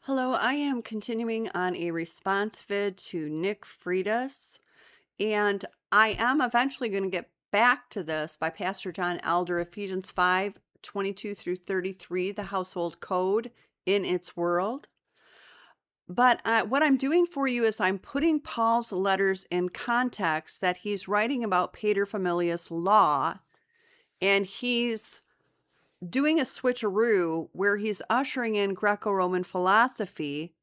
Hello, I am continuing on a response vid to Nick Freitas, and I am eventually going to get back to this by Pastor John Elder, Ephesians 5:22 through 33, the household code in its world. But what I'm doing for you is I'm putting Paul's letters in context that he's writing about paterfamilias law, and he's doing a switcheroo where he's ushering in Greco-Roman philosophy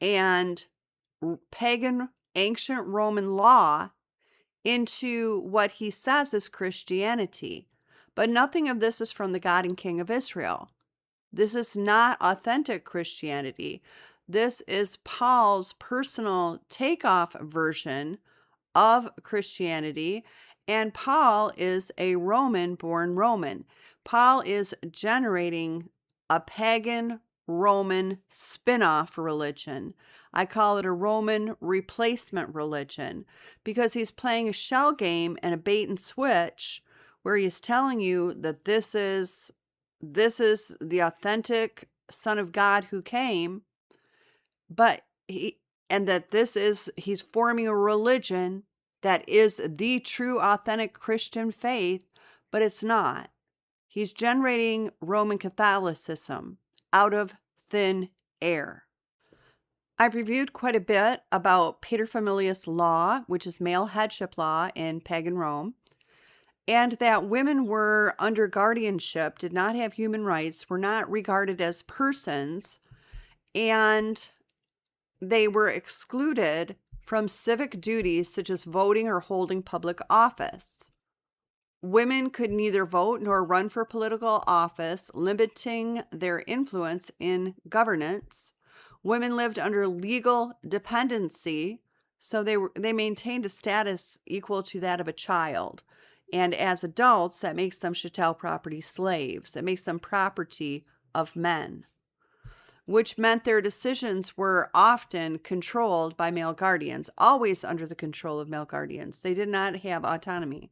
and pagan ancient Roman law into what he says is Christianity. But nothing of this is from the God and King of Israel. This is not authentic Christianity. This is Paul's personal takeoff version of Christianity, and Paul is a Roman-born Roman. Paul is generating a pagan Roman spin-off religion. I call it a Roman replacement religion because he's playing a shell game and a bait and switch where he's telling you that this is the authentic Son of God who came, but he's forming a religion that is the true authentic Christian faith, but it's not. He's generating Roman Catholicism out of thin air. I've reviewed quite a bit about paterfamilias law, which is male headship law in pagan Rome, and that women were under guardianship, did not have human rights, were not regarded as persons, and they were excluded from civic duties such as voting or holding public office. Women could neither vote nor run for political office, limiting their influence in governance. Women lived under legal dependency, so they maintained a status equal to that of a child. And as adults, that makes them chattel property slaves. It makes them property of men, which meant their decisions were often controlled by male guardians, always under the control of male guardians. They did not have autonomy.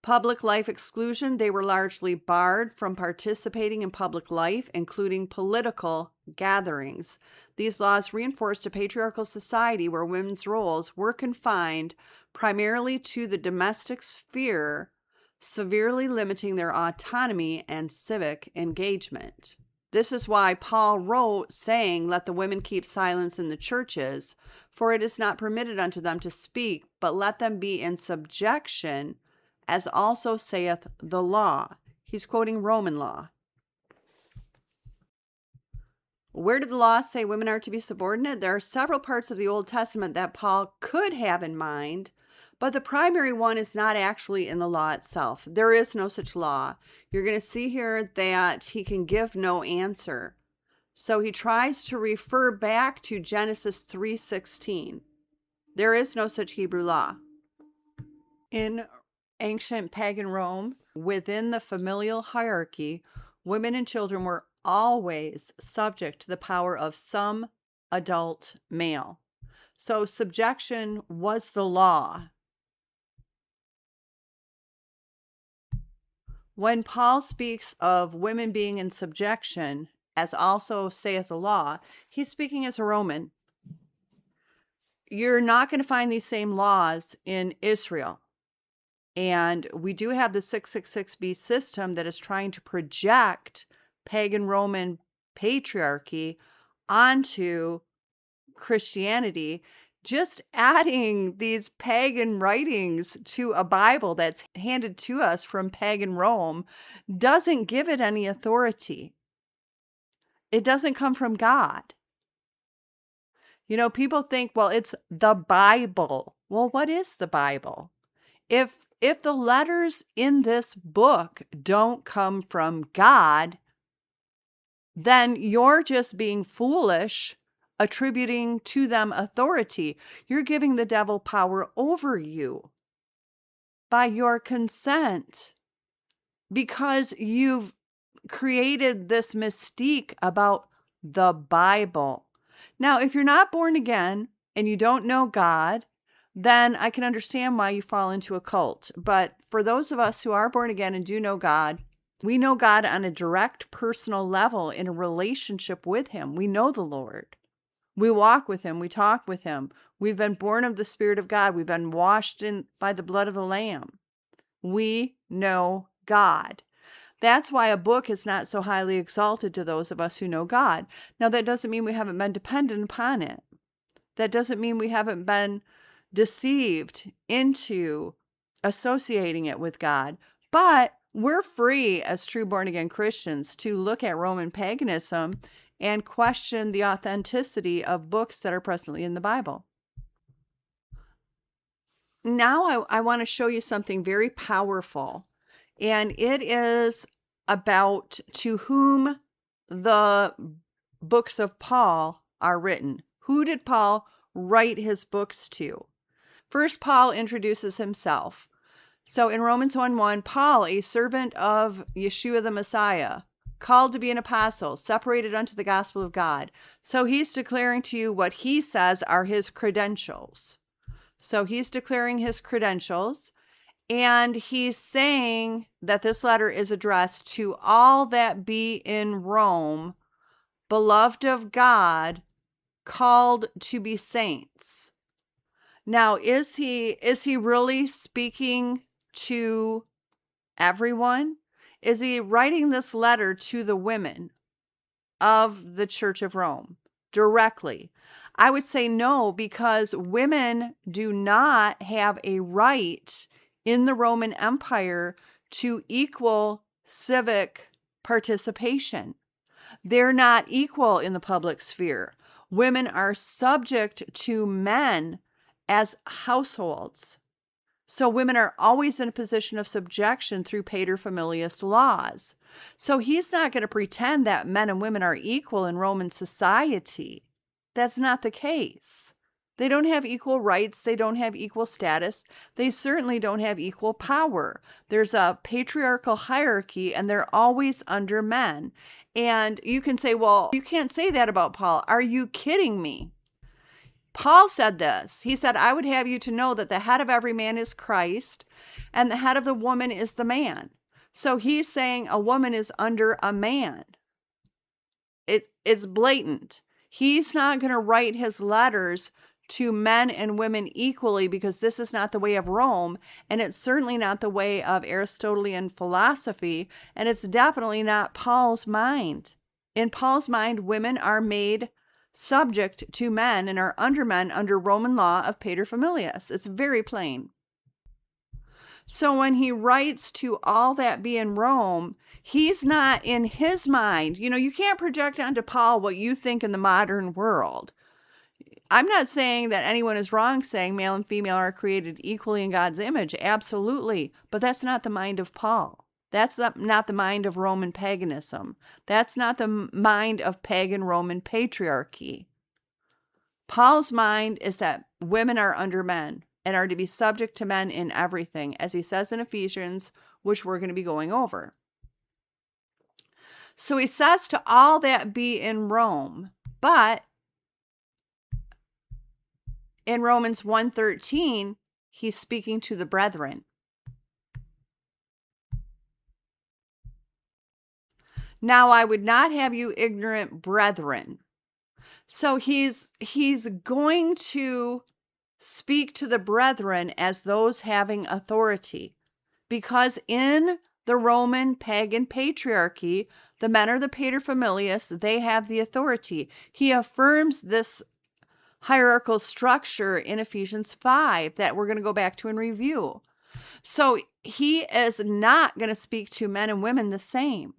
Public life exclusion, they were largely barred from participating in public life, including political gatherings. These laws reinforced a patriarchal society where women's roles were confined primarily to the domestic sphere, severely limiting their autonomy and civic engagement. This is why Paul wrote, saying, "Let the women keep silence in the churches, for it is not permitted unto them to speak, but let them be in subjection, as also saith the law." He's quoting Roman law. Where did the law say women are to be subordinate? There are several parts of the Old Testament that Paul could have in mind, but the primary one is not actually in the law itself. There is no such law. You're going to see here that he can give no answer. So he tries to refer back to Genesis 3:16. There is no such Hebrew law. In ancient pagan Rome, within the familial hierarchy, women and children were always subject to the power of some adult male. So subjection was the law. When Paul speaks of women being in subjection, as also saith the law, he's speaking as a Roman. You're not going to find these same laws in Israel. And we do have the 666B system that is trying to project Pagan Roman patriarchy onto Christianity. Just adding these pagan writings to a Bible that's handed to us from pagan Rome doesn't give it any authority. It doesn't come from God. People think, well, it's the Bible. Well, what is the Bible? If the letters in this book don't come from God, then you're just being foolish, attributing to them authority. You're giving the devil power over you by your consent because you've created this mystique about the Bible. Now, if you're not born again and you don't know God, then I can understand why you fall into a cult. But for those of us who are born again and do know God, We know God on a direct personal level in a relationship with Him. We know the Lord. We walk with Him. We talk with Him. We've been born of the Spirit of God. We've been washed in by the blood of the Lamb. We know God. That's why a book is not so highly exalted to those of us who know God. Now, that doesn't mean we haven't been dependent upon it. That doesn't mean we haven't been deceived into associating it with God. But we're free as true born-again Christians to look at Roman paganism and question the authenticity of books that are presently in the Bible. Now I want to show you something very powerful, and it is about to whom the books of Paul are written. Who did Paul write his books to? First, Paul introduces himself. So in Romans 1:1, Paul, a servant of Yeshua the Messiah, called to be an apostle, separated unto the gospel of God. So he's declaring to you what he says are his credentials. So he's declaring his credentials, and he's saying that this letter is addressed to all that be in Rome, beloved of God, called to be saints. Now, is he really speaking to everyone? Is he writing this letter to the women of the Church of Rome directly? I would say no, because women do not have a right in the Roman Empire to equal civic participation. They're not equal in the public sphere. Women are subject to men as households. So women are always in a position of subjection through pater familias laws. So he's not going to pretend that men and women are equal in Roman society. That's not the case. They don't have equal rights. They don't have equal status. They certainly don't have equal power. There's a patriarchal hierarchy, and they're always under men. And you can say, well, you can't say that about Paul. Are you kidding me? Paul said this. He said, I would have you to know that the head of every man is Christ, and the head of the woman is the man. So he's saying a woman is under a man. It's blatant. He's not going to write his letters to men and women equally, because this is not the way of Rome, and it's certainly not the way of Aristotelian philosophy, and it's definitely not Paul's mind. In Paul's mind, women are made subject to men and are under men under Roman law of paterfamilias. It's very plain. So when he writes to all that be in Rome, he's not in his mind. You can't project onto Paul what you think in the modern world. I'm not saying that anyone is wrong saying male and female are created equally in God's image. Absolutely. But that's not the mind of Paul. That's not the mind of Roman paganism. That's not the mind of Pagan Roman Patriarchy. Paul's mind is that women are under men and are to be subject to men in everything, as he says in Ephesians, which we're going to be going over. So he says to all that be in Rome, but in Romans 1:13, he's speaking to the brethren. Now I would not have you ignorant, brethren. So he's going to speak to the brethren as those having authority, because in the Roman pagan patriarchy, the men are the paterfamilias, they have the authority. He affirms this hierarchical structure in Ephesians 5 that we're going to go back to and review. So he is not going to speak to men and women the same.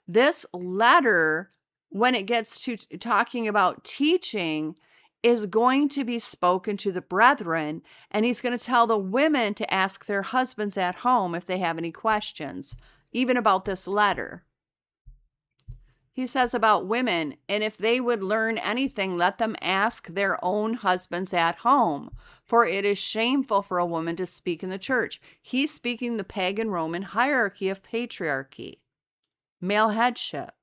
This letter, when it gets to talking about teaching, is going to be spoken to the brethren, and he's going to tell the women to ask their husbands at home if they have any questions, even about this letter. He says about women, and if they would learn anything, let them ask their own husbands at home, for it is shameful for a woman to speak in the church. He's speaking the pagan Roman hierarchy of patriarchy, male headship,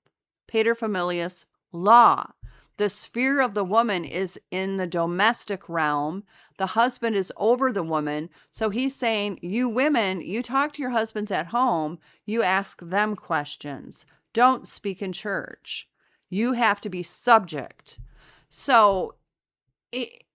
paterfamilias law. The sphere of the woman is in the domestic realm. The husband is over the woman. So he's saying, you women, you talk to your husbands at home, you ask them questions. Don't speak in church. You have to be subject. So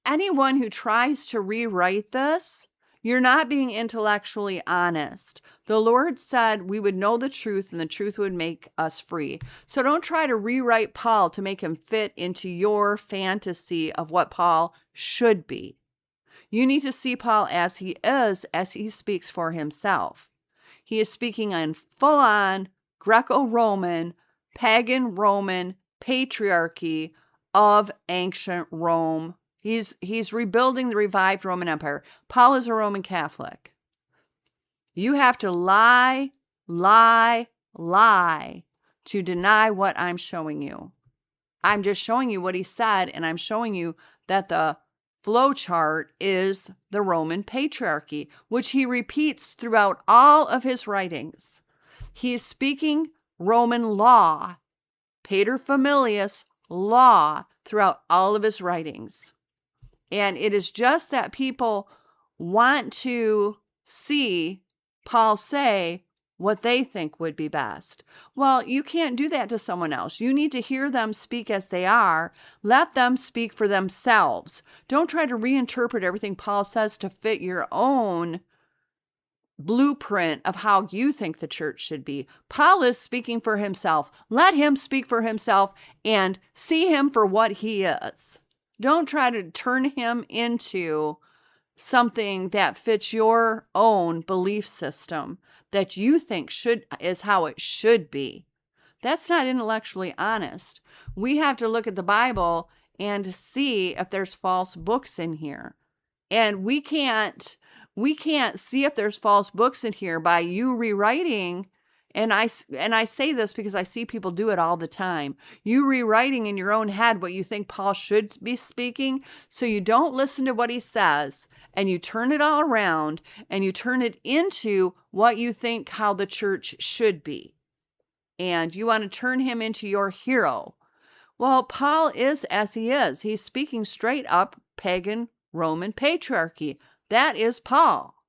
anyone who tries to rewrite this, you're not being intellectually honest. The Lord said we would know the truth and the truth would make us free. So don't try to rewrite Paul to make him fit into your fantasy of what Paul should be. You need to see Paul as he is, as he speaks for himself. He is speaking in full-on Greco-Roman, Pagan Roman Patriarchy of ancient Rome. He's rebuilding the revived Roman Empire. Paul is a Roman Catholic. You have to lie to deny what I'm showing you. I'm just showing you what he said, and I'm showing you that the flow chart is the Roman Patriarchy, which he repeats throughout all of his writings. He is speaking Roman law, pater familias law, throughout all of his writings. And it is just that people want to see Paul say what they think would be best. Well, you can't do that to someone else. You need to hear them speak as they are. Let them speak for themselves. Don't try to reinterpret everything Paul says to fit your own blueprint of how you think the church should be. Paul is speaking for himself. Let him speak for himself and see him for what he is. Don't try to turn him into something that fits your own belief system that you think is how it should be. That's not intellectually honest. We have to look at the Bible and see if there's false books in here. And we can't see if there's false books in here by you rewriting. And I say this because I see people do it all the time. You rewriting in your own head what you think Paul should be speaking, so you don't listen to what he says, and you turn it all around, and you turn it into what you think how the church should be. And you want to turn him into your hero. Well, Paul is as he is. He's speaking straight up pagan Roman patriarchy. That is Paul.